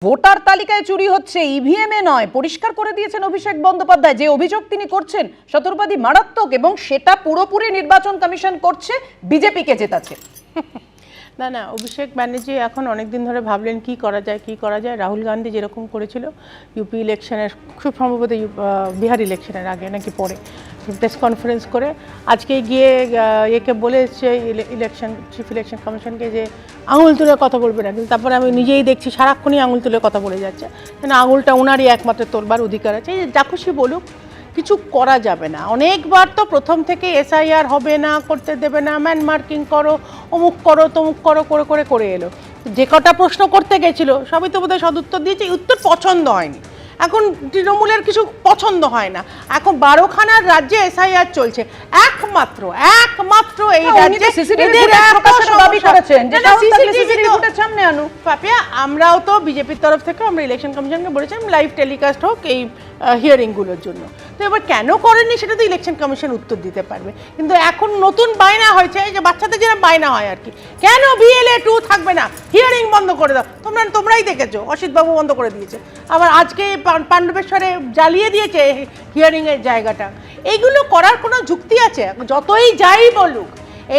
Voter তালিকায় চুরি হচ্ছে, ইভিএম এ নয়, পরিষ্কার করে দিয়েছেন অভিষেক বন্দ্যোপাধ্যায়। যে অভিযোগ তিনি করছেন শতরূপাদি মারাত্মক, এবং সেটা পুরোপুরি নির্বাচন কমিশন করছে বিজেপিকে জেতাচ্ছে। না না, অভিষেক ব্যানার্জি এখন অনেক দিন ধরে ভাবলেন কি করা যায়। রাহুল গান্ধী যেরকম করেছিল ইউপি ইলেকশনের, খুব সম্ভবত বিহার ইলেকশনের আগে নাকি পরে, প্রেস কনফারেন্স করে আজকে গিয়ে একে বলেছে চিফ ইলেকশন কমিশনকে যে আঙুল তুলে কথা বলবে না, কিন্তু তারপরে আমি নিজেই দেখছি সারাক্ষণই আঙুল তুলে কথা বলে যাচ্ছে। কেন আঙুলটা ওনারই একমাত্র তোলবার অধিকার আছে। এই যা খুশি বলুক, কিছু করা যাবে না। অনেকবার তো প্রথম থেকে এসআইআর হবে না, করতে দেবে না, ম্যান মার্কিং করো, অমুক করো তমুক করো করে এলো। যে কটা প্রশ্ন করতে গেছিলো সবই তো বোধহয় সদুত্তর দিয়েছে, উত্তর পছন্দ হয়নি। এখন তৃণমূলের কিছু পছন্দ হয় না। এখন 12খানার রাজ্যে এসআইআর চলছে, একমাত্র এই রাজ্যে আমরাও তো বিজেপির তরফ থেকে আমরা ইলেকশন কমিশনকে বলেছিলাম লাইভ টেলিকাস্ট হোক এই হিয়ারিংগুলোর জন্য। তো এবার কেন করেনি সেটা তো ইলেকশন কমিশন উত্তর দিতে পারবে। কিন্তু এখন নতুন বায়না হয়েছে, যে বাচ্চাদের যেরকম বায়না হয় আর কি, কেন VLA2 থাকবে না, হিয়ারিং বন্ধ করে দাও। তোমরাই দেখেছো, অসিতবাবু বন্ধ করে দিয়েছে, আবার আজকে পাণ্ডবেশ্বরে জ্বালিয়ে দিয়েছে হিয়ারিংয়ের জায়গাটা। এইগুলো করার কোনো যুক্তি আছে? যতই যাই বলুক,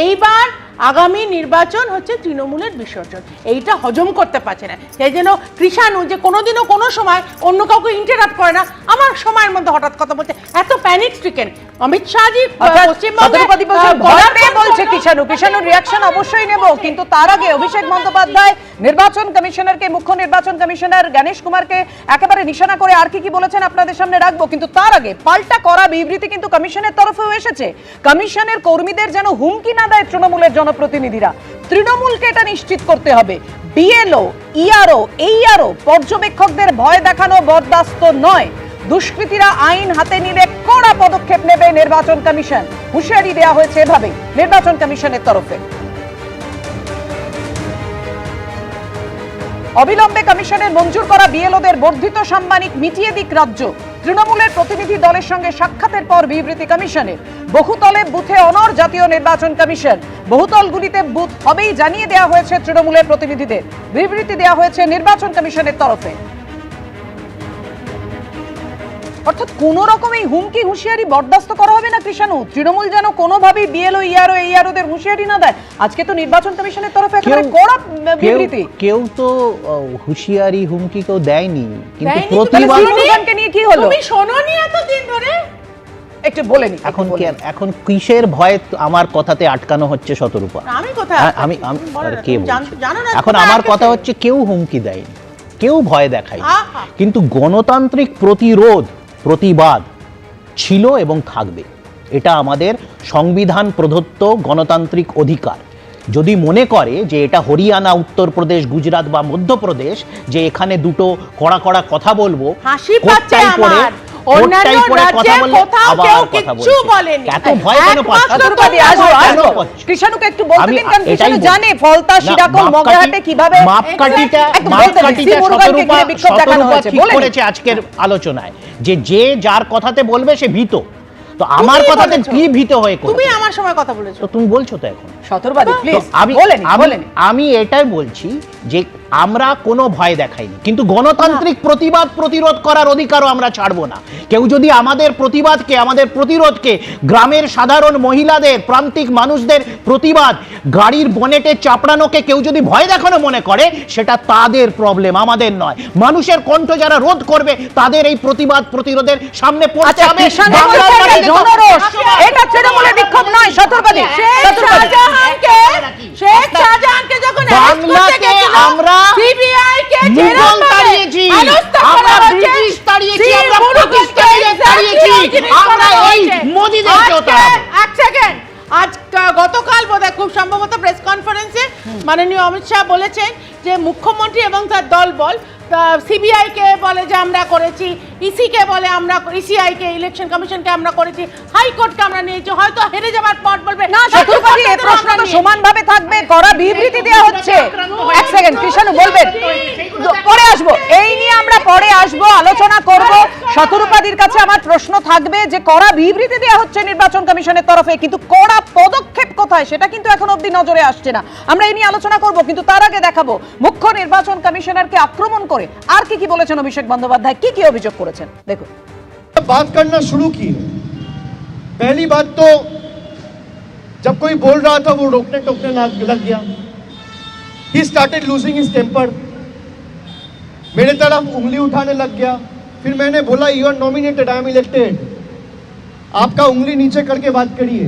এইবার আগামী নির্বাচন হচ্ছে তৃণমূলের বিসর্জন, এইটা হজম করতে পারছে না। সেই জন্য কৃষাণু যে কোনোদিনও কোনো সময় অন্য কাউকে ইন্টারাপ্ট করে না, আমার সময়ের মধ্যে হঠাৎ কথা বলছে, এত প্যানিক স্ট্রিকেন। অমিত শাহজি বলছে কৃষাণুর রিয়াকশন অবশ্যই নেব, কিন্তু তার আগে অভিষেক বন্দ্যোপাধ্যায় নির্বাচন কমিশনারকে, মুখ্য নির্বাচন কমিশনার গণেশ কুমারকে একেবারে নিশানা করে আর কি বলেছেন আপনাদের সামনে রাখবো। কিন্তু তার আগে পাল্টা করা বিবৃতি কিন্তু কমিশনের তরফেও এসেছে। কমিশনের কর্মীদের যেন হুমকি না দেয় তৃণমূলের জনপ্রতিনিধিরা, তৃণমূলকে এটা নিশ্চিত করতে হবে। BLO, ERO, ARO পর্যবেক্ষকদের ভয় দেখানো বরদাস্ত নয়। দুষ্কৃতীরা আইন হাতে নিলে কড়া পদক্ষেপ নেবে নির্বাচন কমিশন, হুঁশিয়ারি দেওয়া হয়েছে এভাবে নির্বাচন কমিশনের তরফে। অবিলম্বে কমিশনের মঞ্জুর করা BLOদের বর্ধিত সাম্মানিক মিটিয়ে দিক রাজ্য। তৃণমূলের প্রতিনিধি দলের সঙ্গে সাক্ষাতের পর বিবৃতি কমিশনের। বহুতলে বুথে অনড় জাতীয় নির্বাচন কমিশন, বহুতলগুলিতে বুথ হবেই জানিয়ে দেওয়া হয়েছে তৃণমূলের প্রতিনিধিদের। বিবৃতি দেওয়া হয়েছে নির্বাচন কমিশনের তরফে। অর্থাৎ কোন রকম এই হুমকি হুঁশিয়ারি বরদাস্ত করা হবে না কৃষাণু। তৃণমূল যেন কোনোভাবেই BLO, ERO, AROদের হুঁশিয়ারি না দেয়। আজকে তো নির্বাচন কমিশনের তরফে একেবারে কড়া বিবৃতি। কেউ তো হুঁশিয়ারি হুমকি কেউ দেয়নি, কিন্তু প্রতিবাদকে নিয়ে কি হলো তুমি শোনোনি এতদিন ধরে? একটু বলেনি এখন কিসের ভয় আমার কথাতে আটকানো হচ্ছে শতরূপা? আমি কোথায় আমি কে বলছি? এখন আমার কথা হচ্ছে কেউ হুমকি দেয়নি, কেউ ভয় দেখায়, কিন্তু গণতান্ত্রিক প্রতিবাদ ছিল এবং থাকবে। এটা আমাদের সংবিধান প্রদত্ত গণতান্ত্রিক অধিকার। যদি মনে করে যে এটা হরিয়ানা, উত্তরপ্রদেশ, গুজরাট বা মধ্যপ্রদেশ, যে এখানে দুটো কড়া কথা বলবো, হাসি পাচ্ছে আমার। অন্যান্য রাজ্যে কোথাও কেউ কিছু বলেনি, এত ভয় কেন পাচ্ছ? কৃষাণুকে একটু বলতে দিন, কারণ কৃষাণু জানে ফলতা, শিরাকল, মগরাহাটে কিভাবে মাপকাঠিটা শতরূপা ঠিক করেছে আজকের আলোচনায়, যে যার কথাতে বলবে সে ভীত। তো আমার কথাতে কি ভীত হয়ে? তুমি আমার সময় কথা বলেছো, তো তুমি বলছো তো এখন শতরূপাদি প্লিজ। আমি এটাই বলছি যে আমরা কোনো ভয় দেখাইনি, কিন্তু গণতান্ত্রিক প্রতিরোধ করার অধিকারও আমরা ছাড়বো না। কেউ যদি আমাদের প্রতিবাদকে, আমাদের প্রতিরোধকে, গ্রামের সাধারণ মহিলাদের, প্রান্তিক মানুষদের প্রতিবাদ, গাড়ির বনেটে চাপড়ানোকে কেউ যদি ভয় দেখানো মনে করে, সেটা তাদের প্রবলেম, আমাদের নয়। মানুষের কণ্ঠ যারা রোধ করবে তাদের এই প্রতিরোধের সামনে পড়তে হবে। এটা তৃণমূলের বিক্ষোভ নয় শতরূপাদি। শেখ শাহজাহানকে যখন বাংলাকে আমরা সিবিআই কে মুঘল তাড়িয়েছি, আমরা ব্রিটিশ তাড়িয়েছি, আমরা পাকিস্তানিদের তাড়িয়েছি, আমরা এই মোদিদেরকেও তাড়াবো। এক সেকেন্ড, আজ গতকাল বোধহয় খুব সম্ভবত প্রেস কনফারেন্সে মাননীয় অমিত শাহ বলেছেন যে মুখ্যমন্ত্রী এবং তার দলবল সিবিআই কে বলে যে আমরা করেছি, ইসি কে বলে আমরা, ইসিআই কে, ইলেকশন কমিশনকে আমরা করেছি, হাইকোর্টকে আমরা নিয়েছি। হয়তো হেরে যাবার পর বলবে না শতরূপাদি, এই প্রশ্ন তো সমানভাবে থাকবে। করা বিবৃতি দেওয়া হচ্ছে। এক সেকেন্ড, কৃষাণু বলবেন, পরে আসবো, এই নিয়ে আমরা পরে আসবো, আলোচনা করব। শতরূপাদির কাছে আমার প্রশ্ন থাকবে যে করা বিবৃতি দেওয়া হচ্ছে নির্বাচন কমিশনের তরফে, কিন্তু কড়া পদক্ষেপ কোথায় সেটা কিন্তু এখন অবধি নজরে আসছে না। আমরা এই নিয়ে আলোচনা করব, কিন্তু তার আগে দেখাবো মুখ্য নির্বাচন কমিশনারকে আক্রমণ করে আর কি বলেছেন অভিষেক বন্দ্যোপাধ্যায়, কি অভিযোগ করেছেন দেখুন। बात करना शुरू की। पहली बात तो जब कोई बोल रहा था वो रोकने टोकने लग गया। He started losing his temper. मेरे तरफ उंगली उठाने लग गया। फिर मैंने बोला you are nominated, I am elected, आपका उंगली नीचे करके बात करिए।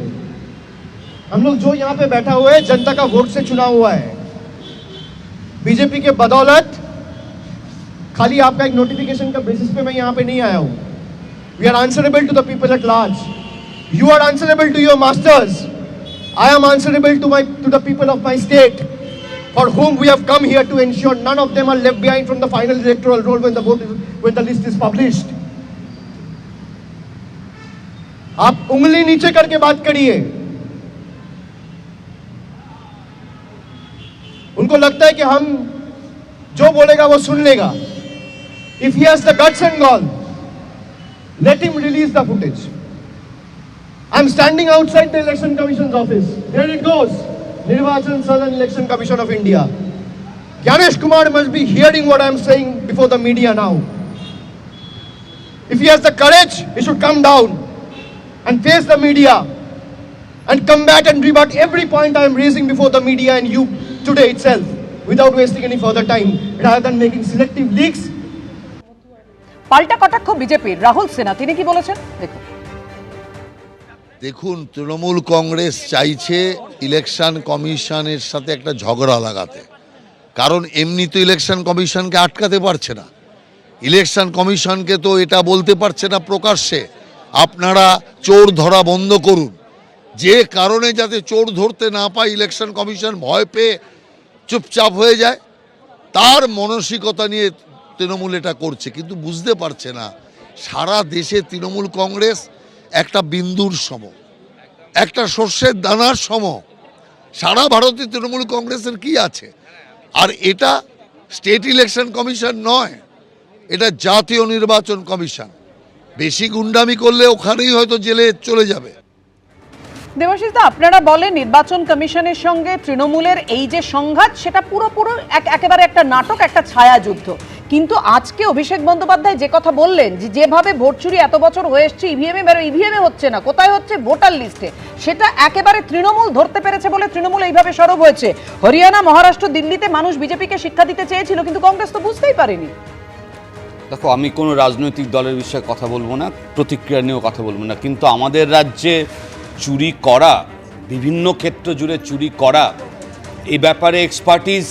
हम लोग जो यहाँ पे बैठा हुआ है जनता का वोट से चुना हुआ है। बीजेपी के बदौलत खाली आपका एक नोटिफिकेशन का बेसिस पे मैं यहाँ पे नहीं आया हूँ। We are answerable to the people at large. You are answerable to your masters. I am answerable to the people of my state, for whom we have come here to ensure none of them are left behind from the final electoral roll when the list is published. आप उंगली नीचे करके बात करिए। उनको लगता है कि हम जो बोलेगा वो सुन लेगा। If he has the guts and gall, let him release the footage. I'm standing outside the Election Commission's office. There it goes. Nirvachan Southern Election Commission of India. Ganesh Kumar must be hearing what I'm saying before the media now. If he has the courage, he should come down and face the media and combat and rebut every point I am raising before the media and you today itself, without wasting any further time, rather than making selective leaks. পাল্টা কটাক্ষ বিজেপির রাহুল সিনহা, তিনি কি বলেছেন দেখুন। দেখুন, তৃণমূল কংগ্রেস চাইছে election কমিশনের সাথে একটা ঝগড়া লাগাতে, কারণ এমনি তো ইলেকশন কমিশনকে আটকাতে পারছে না। ইলেকশন কমিশনকে তো এটা বলতে পারছে না প্রকাশ্যে আপনারা চোর ধরা বন্ধ করুন, যে কারণে যাতে চোর ধরতে না পায় ইলেকশন কমিশন ভয় পেয়ে চুপচাপ হয়ে যায়, তার মানসিকতা নিয়ে তৃণমূল এটা করছে। কিন্তু বুঝতে পারছে না সারা দেশে তৃণমূল কংগ্রেস একটা বিন্দুর সম, একটা শস্যের দানার সম। সারা ভারতে তৃণমূল কংগ্রেসের কি আছে? আর এটা স্টেট ইলেকশন কমিশন নয়, এটা জাতীয় নির্বাচন কমিশন। বেশি গুন্ডামি করলে ওখানেই হয়তো জেলে চলে যাবে। দেবাশিস দা, আপনারা বলেন নির্বাচন কমিশনের সঙ্গে তৃণমূলের এই যে সংঘাত সেটা পুরোপুরি একেবারে একটা নাটক, একটা ছায়া যুদ্ধ। কিন্তু আজকে অভিষেক বন্দ্যোপাধ্যায় যে কথা বললেন, যে যেভাবে ভোট চুরি এত বছর হয়ে এসছে, ইভিএমে হচ্ছে না, কোথায় হচ্ছে ভোটার লিস্টে, সেটা একেবারে তৃণমূল ধরতে পেরেছে বলে তৃণমূল এইভাবে সরব হয়েছে। হরিয়ানা, মহারাষ্ট্র, দিল্লিতে মানুষ বিজেপিকে শিক্ষা দিতে চেয়েছিল, কিন্তু কংগ্রেস তো বুঝতেই পারেনি। দেখো, আমি কোনো রাজনৈতিক দলের বিষয়ে কথা বলবো না, প্রতিক্রিয়া নিয়েও কথা বলবো না, কিন্তু আমাদের রাজ্যে চুরি করা, বিভিন্ন ক্ষেত্র জুড়ে চুরি করা, এই ব্যাপারে এক্সপার্টিস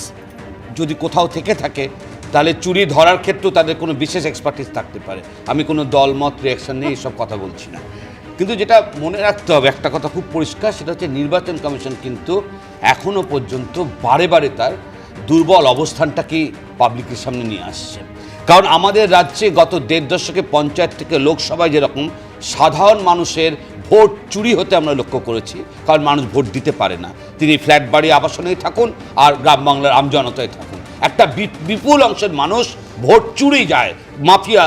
যদি কোথাও থেকে থাকে তাহলে চুরি ধরার ক্ষেত্রেও তাদের কোনো বিশেষ এক্সপার্টিস থাকতে পারে। আমি কোনো দলমত রিয়াকশন নিয়ে এইসব কথা বলছি না, কিন্তু যেটা মনে রাখতে হবে একটা কথা খুব পরিষ্কার, সেটা হচ্ছে নির্বাচন কমিশন কিন্তু এখনও পর্যন্ত বারে বারে তার দুর্বল অবস্থানটাকেই পাবলিকের সামনে নিয়ে আসছে। কারণ আমাদের রাজ্যে গত ১.৫ দশকে পঞ্চায়েত থেকে লোকসভায় যেরকম সাধারণ মানুষের ভোট চুরি হতে আমরা লক্ষ্য করেছি, কারণ মানুষ ভোট দিতে পারে না, তিনি ফ্ল্যাট বাড়ি আবাসনেই থাকুন আর গ্রাম বাংলার আমজনতায় থাকুন, একটা বিপুল অংশের মানুষ ভোট চুরি যায়, মাফিয়া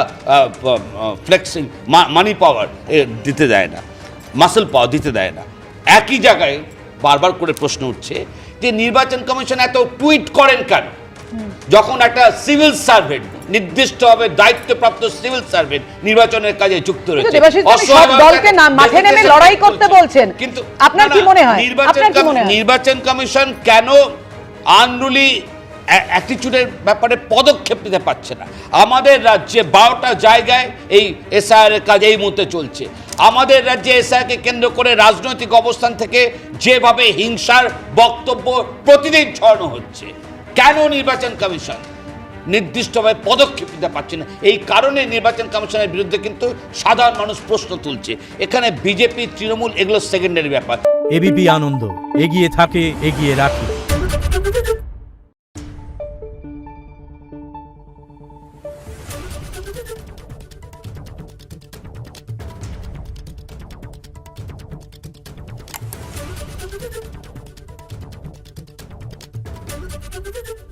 ফ্লেক্সিং মানি পাওয়ার দিতে দেয় না, মাসেল পাওয়ার দিতে দেয় না। একই জায়গায় বারবার করে প্রশ্ন উঠছে যে নির্বাচন কমিশন এত টুইট করেন কেন, যখন একটা সিভিল সার্ভেন্ট, নির্দিষ্টভাবে দায়িত্বপ্রাপ্ত সিভিল সার্ভেন্ট নির্বাচনের কাজে যুক্ত রয়েছে, মাঠে নেমে লড়াই করতে বলছেন, কিন্তু আপনার কি মনে হয় নির্বাচন কমিশন কেন আনরুলি অ্যাটিটিউডের ব্যাপারে পদক্ষেপ নিতে পারছে না? আমাদের রাজ্যে 12টা জায়গায় এই এসআইআর এর কাজ এই মুহূর্তে চলছে। আমাদের রাজ্যে এসআইআরকে কেন্দ্র করে রাজনৈতিক অবস্থান থেকে যেভাবে হিংসার বক্তব্য প্রতিদিন ছড়ানো হচ্ছে, কেন নির্বাচন কমিশন নির্দিষ্টভাবে পদক্ষেপ নিতে পারছে না? এই কারণে নির্বাচন কমিশনের বিরুদ্ধে কিন্তু সাধারণ মানুষ প্রশ্ন তুলছে। এখানে বিজেপি, তৃণমূল এগুলো সেকেন্ডারি ব্যাপার। এবিপি আনন্দ, এগিয়ে থাকে, এগিয়ে রাখে। Thank you.